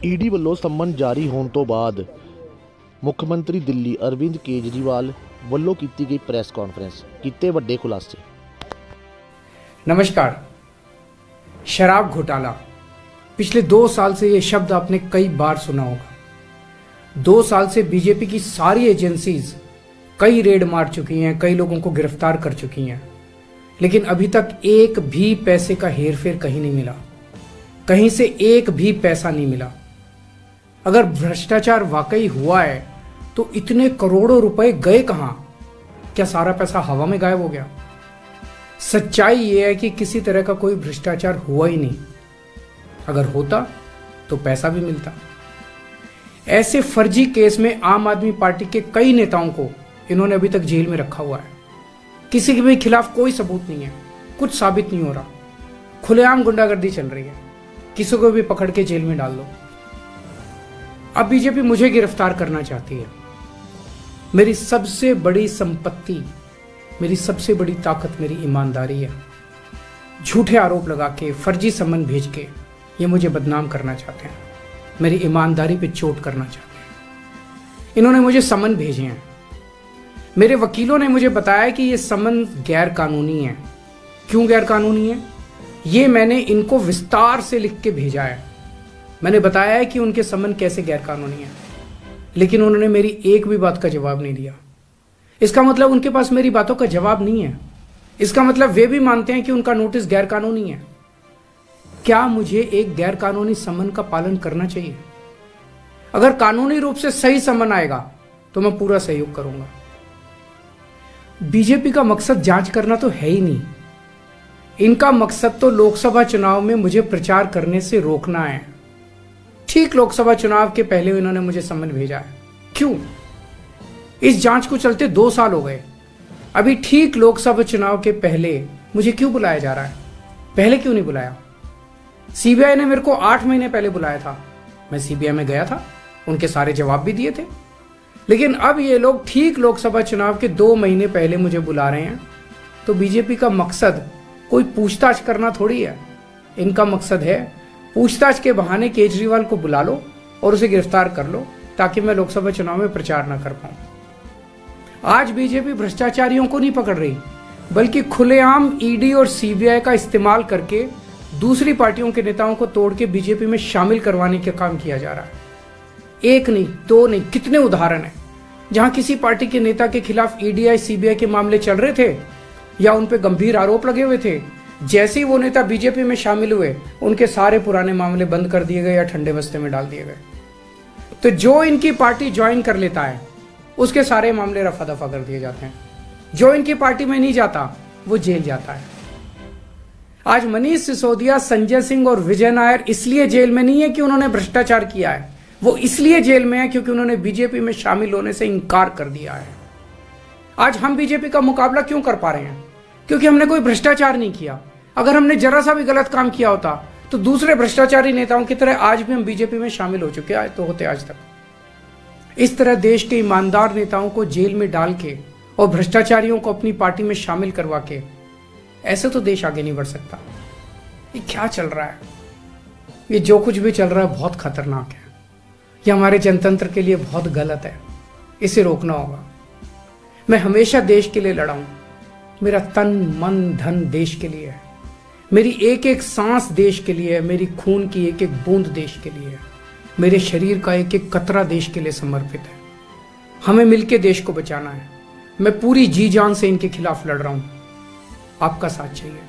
ED ਵੱਲੋਂ summons ਜਾਰੀ ਹੋਣ ਤੋਂ ਬਾਅਦ ਮੁੱਖ ਮੰਤਰੀ ਦਿੱਲੀ ਅਰਵਿੰਦ ਕੇਜਰੀਵਾਲ ਵੱਲੋਂ ਕੀਤੀ ਗਈ ਪ੍ਰੈਸ ਕਾਨफ्रेंस ਕੀਤੇ ਵੱਡੇ खुलासे। नमस्कार। शराब घोटाला पिछले 2 साल से ये शब्द आपने कई बार सुना होगा। 2 साल से बीजेपी की सारी एजेंसीज कई रेड मार चुकी हैं, कई लोगों को गिरफ्तार कर चुकी हैं, लेकिन अभी तक एक भी पैसे का हेरफेर कहीं नहीं मिला, कहीं से एक भी पैसा नहीं मिला। अगर भ्रष्टाचार वाकई हुआ है तो इतने करोड़ों रुपए गए कहां? क्या सारा पैसा हवा में गायब हो गया? सच्चाई यह है कि किसी तरह का कोई भ्रष्टाचार हुआ ही नहीं। अगर होता तो पैसा भी मिलता। ऐसे फर्जी केस में आम आदमी पार्टी के कई नेताओं को इन्होंने अभी तक जेल में रखा हुआ है। किसी के भी खिलाफ कोई सबूत नहीं है, कुछ साबित नहीं हो रहा, खुलेआम गुंडागर्दी चल रही है, किसी को भी पकड़ के जेल में डाल दो। अब बीजेपी मुझे गिरफ्तार करना चाहती है। मेरी सबसे बड़ी संपत्ति, मेरी सबसे बड़ी ताकत मेरी ईमानदारी है। झूठे आरोप लगा के, फर्जी सम्मन भेज के ये मुझे बदनाम करना चाहते हैं, मेरी ईमानदारी पे चोट करना चाहते हैं। इन्होंने मुझे सम्मन भेजे हैं। मेरे वकीलों ने मुझे बताया कि ये सम्मन गैर कानूनी है। क्यों गैर कानूनी है? ये मैंने इनको विस्तार से लिख के भेजा है। मैंने बताया है कि उनके सम्मन कैसे गैर कानूनी है, लेकिन उन्होंने मेरी एक भी बात का जवाब नहीं दिया। इसका मतलब उनके पास मेरी बातों का जवाब नहीं है। इसका मतलब वे भी मानते हैं कि उनका नोटिस गैर कानूनी है। क्या मुझे एक गैर कानूनी सम्मन का पालन करना चाहिए? अगर कानूनी रूप से सही सम्मन आएगा तो मैं पूरा सहयोग करूंगा। बीजेपी का मकसद जांच करना तो है ही नहीं। इनका मकसद तो लोकसभा चुनाव में मुझे प्रचार करने से रोकना है। ठीक लोकसभा चुनाव के पहले इन्होंने मुझे सम्मन भेजा है। क्यों? इस जांच को चलते 2 साल हो गए। अभी ठीक लोकसभा चुनाव के पहले मुझे क्यों बुलाया जा रहा है? पहले क्यों नहीं बुलाया? सीबीआई ने मेरे को 8 महीने पहले बुलाया था। मैं सीबीआई में गया था, उनके सारे जवाब भी दिए थे। लेकिन अब ये लोग ठीक लोकसभा चुनाव के 2 महीने पहले मुझे बुला रहे हैं। तो बीजेपी का मकसद कोई पूछताछ करना थोड़ी है। इनका मकसद है पूछताछ के बहाने केजरीवाल को बुला लो और उसे गिरफ्तार कर लो, ताकि मैं लोकसभा चुनाव में प्रचार ना कर पाऊं। आज बीजेपी भ्रष्टाचारियों को नहीं पकड़ रही, बल्कि खुलेआम ईडी और सीबीआई का इस्तेमाल करके दूसरी पार्टियों के नेताओं को तोड़ के बीजेपी में शामिल करवाने का काम किया जा रहा है। एक नहीं, 2 नहीं, कितने उदाहरण हैं जहां किसी पार्टी के नेता के खिलाफ ईडी सीबीआई के मामले चल रहे थे या उन पे गंभीर आरोप लगे हुए थे। जैसे ही वो नेता बीजेपी में शामिल हुए, उनके सारे पुराने मामले बंद कर दिए गए या ठंडे बस्ते में डाल दिए गए। तो जो इनकी पार्टी ज्वाइन कर लेता है उसके सारे मामले रफा दफा कर दिए जाते हैं। जो इनकी पार्टी में नहीं जाता वो जेल जाता है। आज मनीष सिसोदिया, संजय सिंह और विजय नायर इसलिए जेल में नहीं है कि उन्होंने भ्रष्टाचार किया है, वो इसलिए जेल में है क्योंकि उन्होंने बीजेपी में शामिल होने से इनकार कर दिया है। आज हम बीजेपी का मुकाबला क्यों कर पा रहे हैं? क्योंकि हमने कोई भ्रष्टाचार नहीं किया। अगर हमने जरा सा भी गलत काम किया होता तो दूसरे भ्रष्टाचारी नेताओं की तरह आज भी हम बीजेपी में शामिल हो चुके तो होते आज तक। इस तरह देश के ईमानदार नेताओं को जेल में डाल के और भ्रष्टाचारियों को अपनी पार्टी में शामिल करवा के ऐसे तो देश आगे नहीं बढ़ सकता। ये क्या चल रहा है? ये जो कुछ भी चल रहा है बहुत खतरनाक है। ये हमारे जनतंत्र के लिए बहुत गलत है। इसे रोकना होगा। मैं हमेशा देश के लिए लड़ा हूं। मेरा तन मन धन देश के लिए है। मेरी एक एक सांस देश के लिए है। मेरी खून की एक एक बूंद देश के लिए है। मेरे शरीर का एक एक कतरा देश के लिए समर्पित है। हमें मिलकर देश को बचाना है। मैं पूरी जी जान से इनके खिलाफ लड़ रहा हूं। आपका साथ चाहिए।